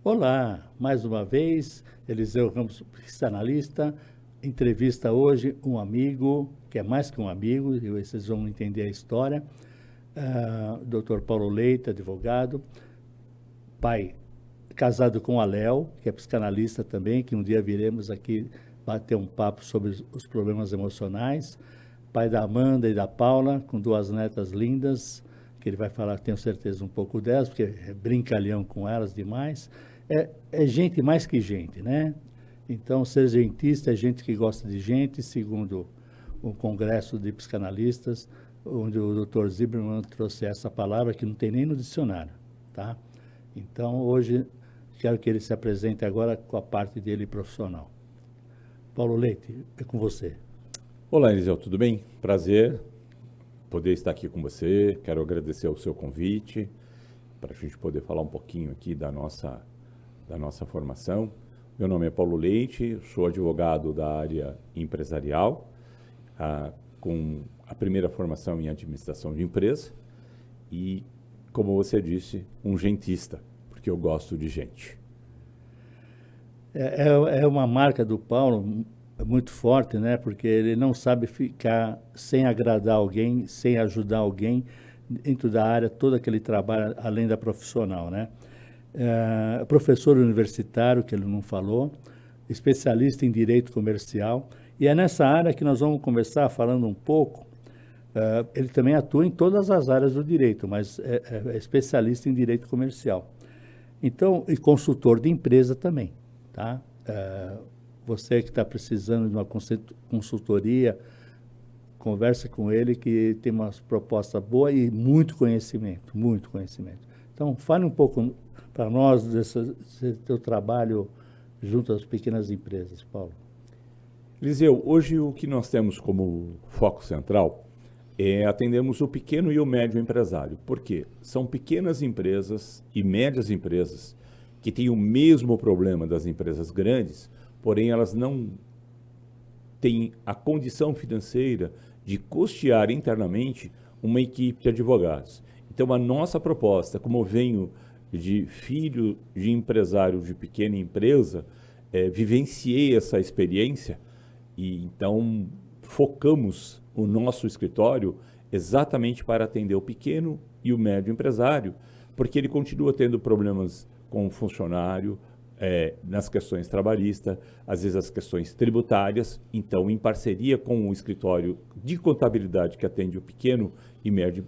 Olá, mais uma vez, Eliseu Ramos, psicanalista, entrevista hoje um amigo, que é mais que um amigo, e vocês vão entender a história, Dr. Paulo Leite, advogado, pai casado com a Léo, que é psicanalista também, que um dia viremos aqui bater um papo sobre os problemas emocionais, pai da Amanda e da Paula, com duas netas lindas, que ele vai falar, tenho certeza, um pouco delas, porque é brincalhão com elas demais. É gente mais que gente, né? Então, ser gentista é gente que gosta de gente, segundo o Congresso de Psicanalistas, onde o Dr. Zimmermann trouxe essa palavra que não tem nem no dicionário, tá? Então, hoje, quero que ele se apresente agora com a parte dele profissional. Paulo Leite, é com você. Olá, Eliseu, tudo bem? Prazer poder estar aqui com você. Quero agradecer o seu convite para a gente poder falar um pouquinho aqui da nossa formação. Meu nome é Paulo Leite, sou advogado da área empresarial, com a primeira formação em administração de empresa e, como você disse, um gentista, porque eu gosto de gente. É uma marca do Paulo muito forte, né? Porque ele não sabe ficar sem agradar alguém, sem ajudar alguém dentro da área toda que ele trabalha, além da profissional, né? Professor universitário, que ele não falou, especialista em direito comercial, e é nessa área que nós vamos começar falando um pouco. Ele também atua em todas as áreas do direito, mas é especialista em direito comercial. Então, e consultor de empresa também, tá? Você que está precisando de uma consultoria, conversa com ele, que tem uma proposta boa e muito conhecimento, muito conhecimento. Então, fale um pouco para nós desse teu trabalho junto às pequenas empresas, Paulo. Eliseu, hoje o que nós temos como foco central é atendermos o pequeno e o médio empresário. Por quê? São pequenas empresas e médias empresas que têm o mesmo problema das empresas grandes, porém elas não têm a condição financeira de custear internamente uma equipe de advogados. Então, a nossa proposta, como venho de filho de empresário de pequena empresa, vivenciei essa experiência e então focamos o nosso escritório exatamente para atender o pequeno e o médio empresário, porque ele continua tendo problemas com o funcionário, nas questões trabalhistas, às vezes as questões tributárias. Então, em parceria com o escritório de contabilidade que atende o pequeno e médio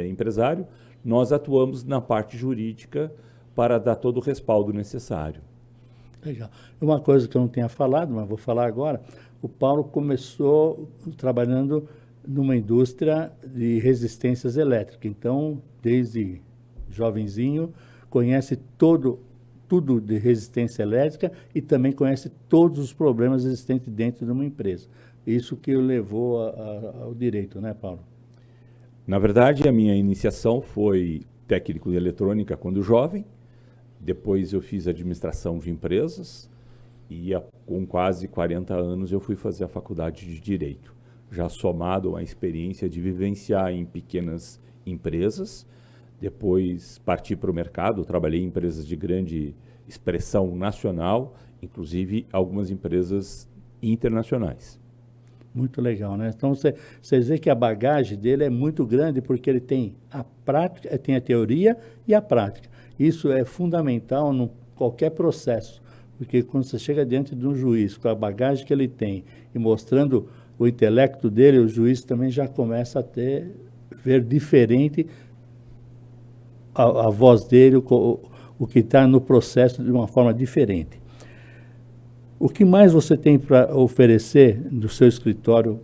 empresário, nós atuamos na parte jurídica para dar todo o respaldo necessário. Legal. Uma coisa que eu não tinha falado, mas vou falar agora, o Paulo começou trabalhando numa indústria de resistências elétricas. Então, desde jovenzinho, conhece tudo de resistência elétrica e também conhece todos os problemas existentes dentro de uma empresa. Isso que o levou ao direito, né, Paulo? Na verdade, a minha iniciação foi técnico de eletrônica quando jovem, depois eu fiz administração de empresas e com quase 40 anos eu fui fazer a faculdade de Direito, já somado à experiência de vivenciar em pequenas empresas. Depois parti para o mercado, trabalhei em empresas de grande expressão nacional, inclusive algumas empresas internacionais. Muito legal, né? Então, você vê que a bagagem dele é muito grande, porque ele tem a prática, tem a teoria e a prática. Isso é fundamental em qualquer processo, porque quando você chega diante de um juiz, com a bagagem que ele tem, e mostrando o intelecto dele, o juiz também já começa a ver diferente a voz dele, o que está no processo de uma forma diferente. O que mais você tem para oferecer do seu escritório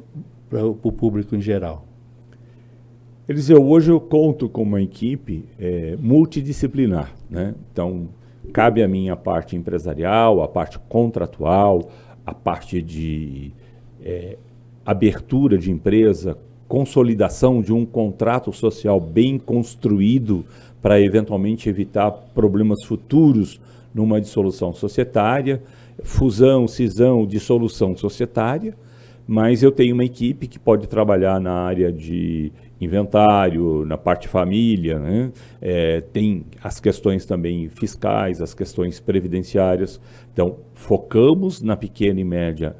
para o público em geral? Eliseu, hoje eu conto com uma equipe multidisciplinar, né? Então, cabe a mim a parte empresarial, a parte contratual, a parte de abertura de empresa, consolidação de um contrato social bem construído para eventualmente evitar problemas futuros numa dissolução societária, fusão, cisão, dissolução societária, mas eu tenho uma equipe que pode trabalhar na área de inventário, na parte família, né? Tem as questões também fiscais, as questões previdenciárias. Então, focamos na pequena e média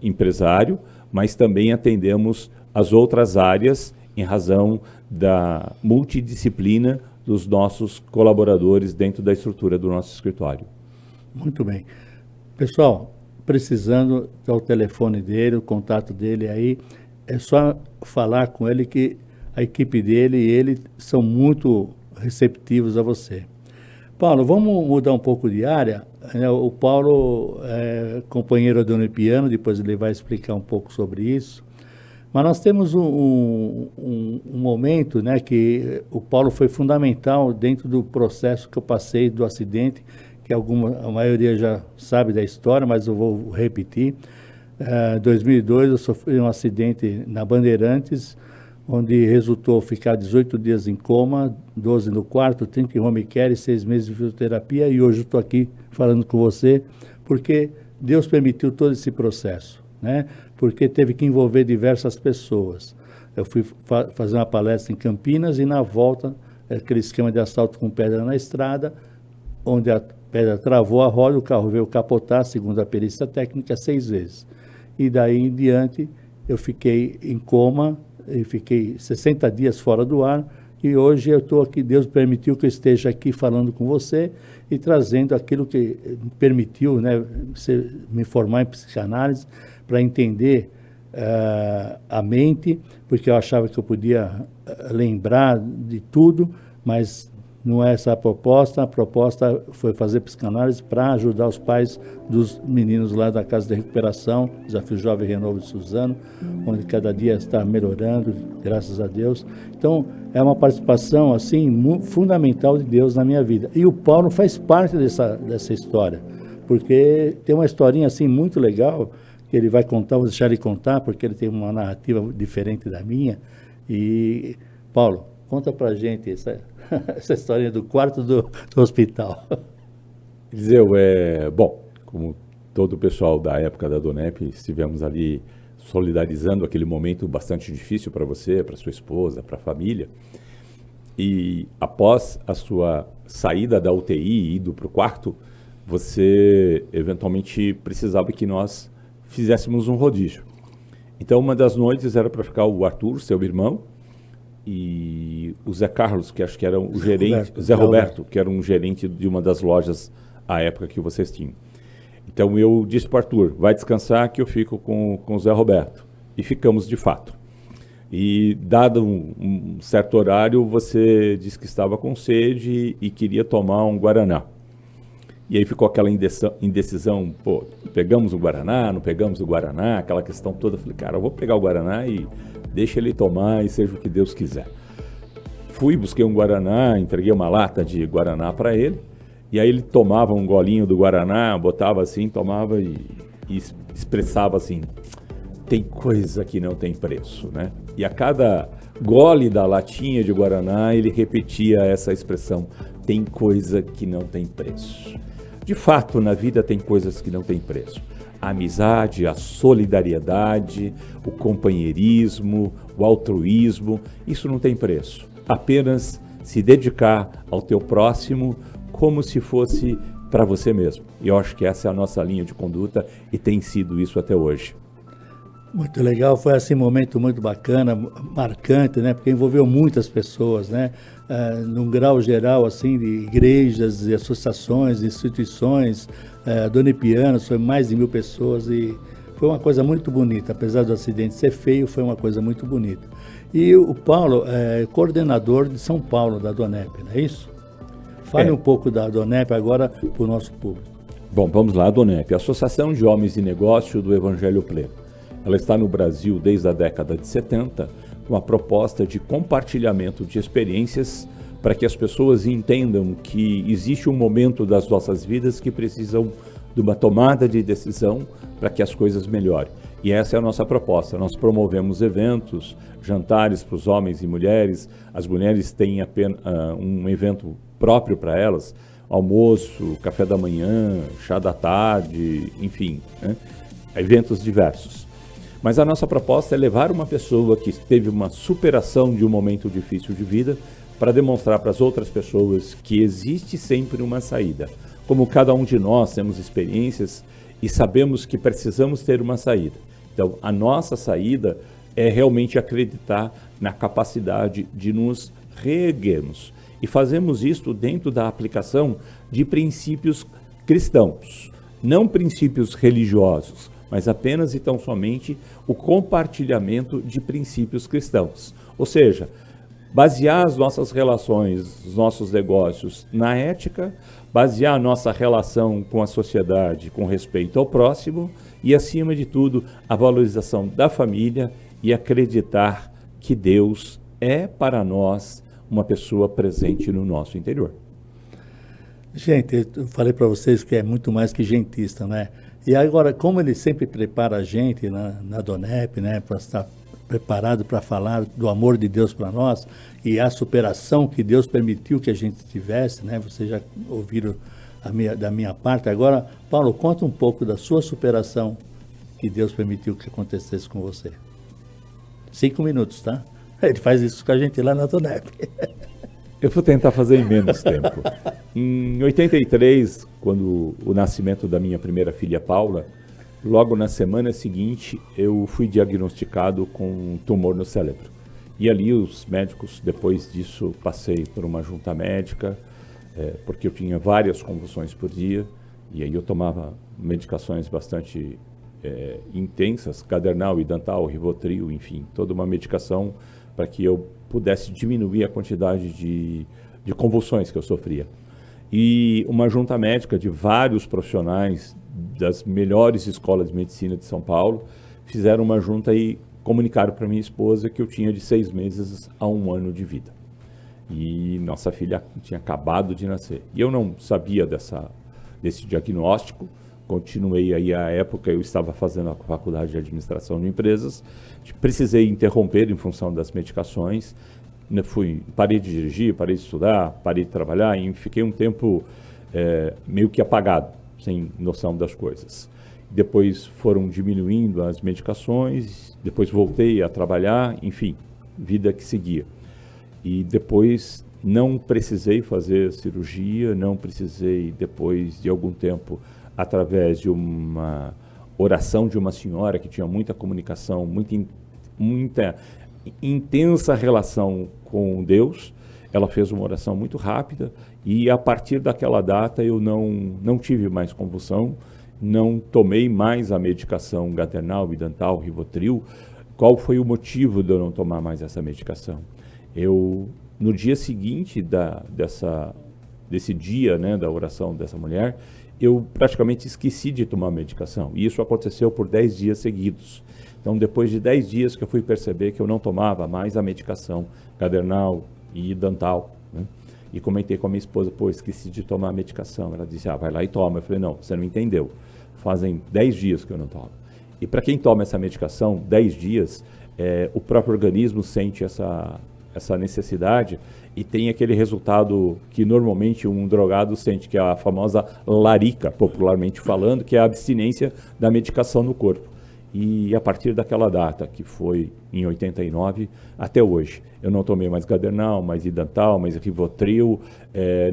empresário, mas também atendemos as outras áreas em razão da multidisciplina dos nossos colaboradores dentro da estrutura do nosso escritório. Muito bem. Pessoal, precisando, tá o telefone dele, o contato dele aí, é só falar com ele que a equipe dele e ele são muito receptivos a você. Paulo, vamos mudar um pouco de área. O Paulo é companheiro do Unipiano, depois ele vai explicar um pouco sobre isso. Mas nós temos um momento, né, que o Paulo foi fundamental dentro do processo que eu passei do acidente, que a maioria já sabe da história, mas eu vou repetir. Em 2002 eu sofri um acidente na Bandeirantes, onde resultou ficar 18 dias em coma, 12 no quarto, 30 em home care e 6 meses de fisioterapia. E hoje eu estou aqui falando com você porque Deus permitiu todo esse processo, né? Porque teve que envolver diversas pessoas. Eu fui fazer uma palestra em Campinas e na volta, aquele esquema de assalto com pedra na estrada, onde a pedra travou a roda, o carro veio capotar, segundo a perícia técnica, 6 vezes. E daí em diante eu fiquei em coma, e fiquei 60 dias fora do ar, e hoje eu estou aqui, Deus permitiu que eu esteja aqui falando com você e trazendo aquilo que me permitiu, né, me formar em psicanálise, para entender a mente, porque eu achava que eu podia lembrar de tudo, mas não é essa a proposta foi fazer psicanálise para ajudar os pais dos meninos lá da Casa de Recuperação, Desafio Jovem Renovo de Suzano, onde cada dia está melhorando, graças a Deus. Então, é uma participação assim fundamental de Deus na minha vida. E o Paulo faz parte dessa história, porque tem uma historinha assim muito legal, que ele vai contar, vou deixar ele contar, porque ele tem uma narrativa diferente da minha. E, Paulo, conta pra gente essa historinha do quarto do hospital. Eliseu, bom, como todo o pessoal da época da Donep, estivemos ali solidarizando aquele momento bastante difícil para você, para sua esposa, para a família. E após a sua saída da UTI e indo para o quarto, você eventualmente precisava que nós fizéssemos um rodízio. Então, uma das noites era para ficar o Arthur, seu irmão, e o Zé Carlos, que acho que era o gerente, Zé Roberto, que era um gerente de uma das lojas à época que vocês tinham. Então eu disse para o Arthur, vai descansar que eu fico com o Zé Roberto. E ficamos de fato. E dado um certo horário, você disse que estava com sede e queria tomar um Guaraná. E aí ficou aquela indecisão, pô, pegamos o Guaraná, não pegamos o Guaraná, aquela questão toda. Eu falei, cara, eu vou pegar o Guaraná e deixa ele tomar e seja o que Deus quiser. Fui, busquei um Guaraná, entreguei uma lata de Guaraná para ele, e aí ele tomava um golinho do Guaraná, botava assim, tomava e expressava assim, tem coisa que não tem preço, né? E a cada gole da latinha de Guaraná, ele repetia essa expressão, tem coisa que não tem preço. De fato, na vida tem coisas que não têm preço. A amizade, a solidariedade, o companheirismo, o altruísmo, isso não tem preço. Apenas se dedicar ao teu próximo como se fosse para você mesmo. E eu acho que essa é a nossa linha de conduta e tem sido isso até hoje. Muito legal, foi assim um momento muito bacana, marcante, né? Porque envolveu muitas pessoas, né? Num grau geral, assim, de igrejas, e associações, instituições, Donipianos, foi mais de 1000 pessoas e foi uma coisa muito bonita, apesar do acidente ser feio, foi uma coisa muito bonita. E o Paulo é coordenador de São Paulo, da Donep, não é isso? Fale um pouco da Donep agora para o nosso público. Bom, vamos lá, a Donep, a Associação de Homens de Negócio do Evangelho Pleno. Ela está no Brasil desde a década de 70, com a proposta de compartilhamento de experiências para que as pessoas entendam que existe um momento das nossas vidas que precisam de uma tomada de decisão para que as coisas melhorem. E essa é a nossa proposta. Nós promovemos eventos, jantares para os homens e mulheres. As mulheres têm apenas um evento próprio para elas, almoço, café da manhã, chá da tarde, enfim, né? Eventos diversos. Mas a nossa proposta é levar uma pessoa que teve uma superação de um momento difícil de vida para demonstrar para as outras pessoas que existe sempre uma saída. Como cada um de nós temos experiências e sabemos que precisamos ter uma saída. Então, a nossa saída é realmente acreditar na capacidade de nos reerguermos. E fazemos isso dentro da aplicação de princípios cristãos, não princípios religiosos, mas apenas e tão somente o compartilhamento de princípios cristãos. Ou seja, basear as nossas relações, os nossos negócios na ética, basear a nossa relação com a sociedade com respeito ao próximo e, acima de tudo, a valorização da família e acreditar que Deus é para nós uma pessoa presente no nosso interior. Gente, eu falei para vocês que é muito mais que gentista, né? E agora, como ele sempre prepara a gente na Donep, né, para estar preparado para falar do amor de Deus para nós e a superação que Deus permitiu que a gente tivesse, né? Vocês já ouviram da minha parte. Agora, Paulo, conta um pouco da sua superação que Deus permitiu que acontecesse com você. 5 minutos, tá? Ele faz isso com a gente lá na Donep. Eu vou tentar fazer em menos tempo. Em 83, quando o nascimento da minha primeira filha, Paula, logo na semana seguinte eu fui diagnosticado com um tumor no cérebro. E ali os médicos, depois disso, passei por uma junta médica, porque eu tinha várias convulsões por dia, e aí eu tomava medicações bastante intensas, Gadernal, Idantal, Rivotril, enfim, toda uma medicação para que eu pudesse diminuir a quantidade de convulsões que eu sofria. E uma junta médica de vários profissionais das melhores escolas de medicina de São Paulo fizeram uma junta e comunicaram para minha esposa que eu tinha de 6 meses a 1 ano de vida. E nossa filha tinha acabado de nascer. E eu não sabia desse diagnóstico. Continuei aí à época, eu estava fazendo a faculdade de administração de empresas, precisei interromper em função das medicações, parei de dirigir, parei de estudar, parei de trabalhar e fiquei um tempo meio que apagado, sem noção das coisas. Depois foram diminuindo as medicações, depois voltei a trabalhar, enfim, vida que seguia. E depois não precisei fazer cirurgia, não precisei, depois de algum tempo, através de uma oração de uma senhora que tinha muita comunicação, muita intensa relação com Deus, ela fez uma oração muito rápida e a partir daquela data eu não tive mais convulsão, não tomei mais a medicação Gadernal, Idantal, Rivotril. Qual foi o motivo de eu não tomar mais essa medicação? No dia seguinte desse dia, né, da oração dessa mulher, eu praticamente esqueci de tomar medicação. E isso aconteceu por 10 dias seguidos. Então, depois de 10 dias que eu fui perceber que eu não tomava mais a medicação Gadernal e Idantal, né? E comentei com a minha esposa, esqueci de tomar a medicação. Ela disse, vai lá e toma. Eu falei, não, você não entendeu. Fazem 10 dias que eu não tomo. E para quem toma essa medicação, 10 dias, o próprio organismo sente essa necessidade e tem aquele resultado que normalmente um drogado sente, que é a famosa larica, popularmente falando, que é a abstinência da medicação no corpo. E a partir daquela data, que foi em 89, até hoje, eu não tomei mais Gadernal, mais Idantal, mais Rivotril,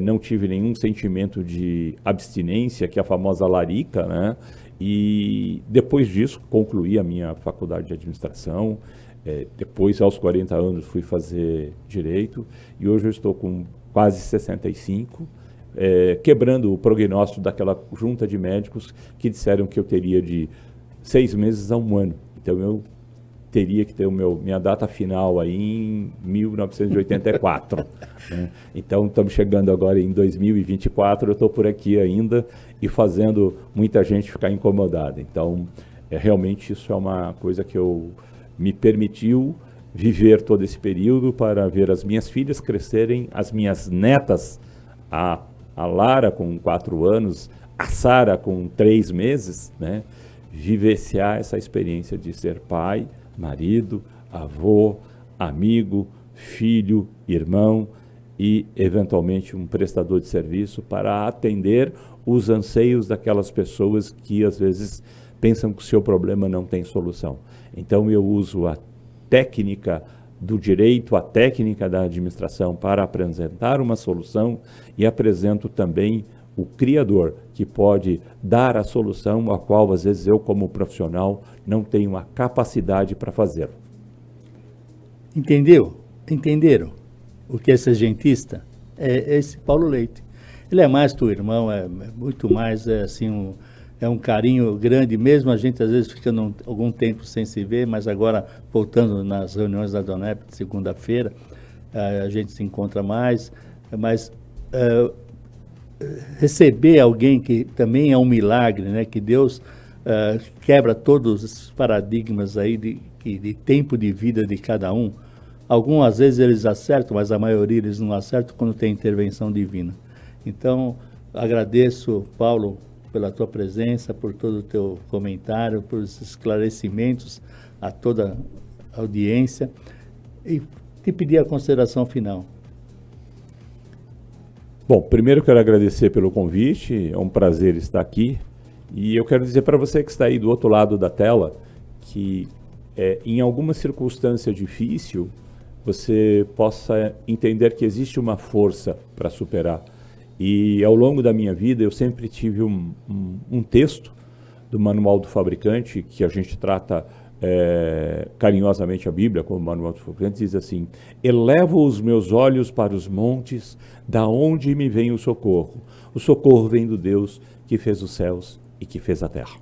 não tive nenhum sentimento de abstinência, que é a famosa larica, né? E depois disso, concluí a minha faculdade de administração. Depois, aos 40 anos, fui fazer Direito e hoje eu estou com quase 65, quebrando o prognóstico daquela junta de médicos que disseram que eu teria de 6 meses a 1 ano. Então, eu teria que ter minha data final aí em 1984. Né? Então, estamos chegando agora em 2024, eu estou por aqui ainda e fazendo muita gente ficar incomodada. Então, realmente isso é uma coisa que me permitiu viver todo esse período para ver as minhas filhas crescerem, as minhas netas, a Lara com 4 anos, a Sara com 3 meses, né? Vivenciar essa experiência de ser pai, marido, avô, amigo, filho, irmão e, eventualmente, um prestador de serviço para atender os anseios daquelas pessoas que, às vezes, pensam que o seu problema não tem solução. Então eu uso a técnica do direito, a técnica da administração para apresentar uma solução e apresento também o Criador, que pode dar a solução a qual, às vezes, eu, como profissional, não tenho a capacidade para fazê-lo. Entenderam o que é ser gentista? É esse Paulo Leite. Ele é mais teu irmão, é muito mais, assim, é um carinho grande, mesmo a gente às vezes ficando algum tempo sem se ver, mas agora voltando nas reuniões da Donep de segunda-feira, a gente se encontra mais, mas receber alguém que também é um milagre, né? Que Deus quebra todos os paradigmas aí de tempo de vida de cada um. Algumas vezes eles acertam, mas a maioria eles não acertam quando tem intervenção divina. Então, agradeço, Paulo, pela tua presença, por todo o teu comentário, por os esclarecimentos a toda a audiência e te pedir a consideração final. Bom, primeiro quero agradecer pelo convite, é um prazer estar aqui e eu quero dizer para você que está aí do outro lado da tela que em alguma circunstância difícil você possa entender que existe uma força para superar. E ao longo da minha vida eu sempre tive um texto do Manual do Fabricante, que a gente trata carinhosamente a Bíblia como Manual do Fabricante, diz assim: elevo os meus olhos para os montes, da onde me vem o socorro. O socorro vem do Deus que fez os céus e que fez a terra.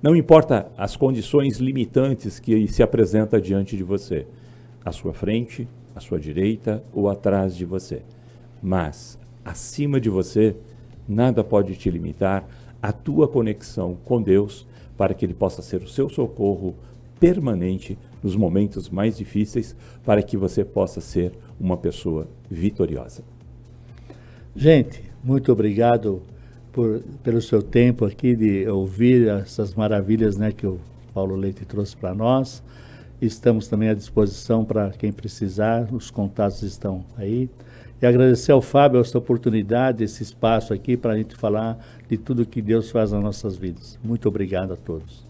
Não importa as condições limitantes que se apresentam diante de você, à sua frente, à sua direita ou atrás de você, mas acima de você, nada pode te limitar a tua conexão com Deus para que Ele possa ser o seu socorro permanente nos momentos mais difíceis, para que você possa ser uma pessoa vitoriosa. Gente, muito obrigado pelo seu tempo aqui de ouvir essas maravilhas, né, que o Paulo Leite trouxe para nós. Estamos também à disposição para quem precisar, os contatos estão aí. E agradecer ao Fábio essa oportunidade, esse espaço aqui para a gente falar de tudo que Deus faz nas nossas vidas. Muito obrigado a todos.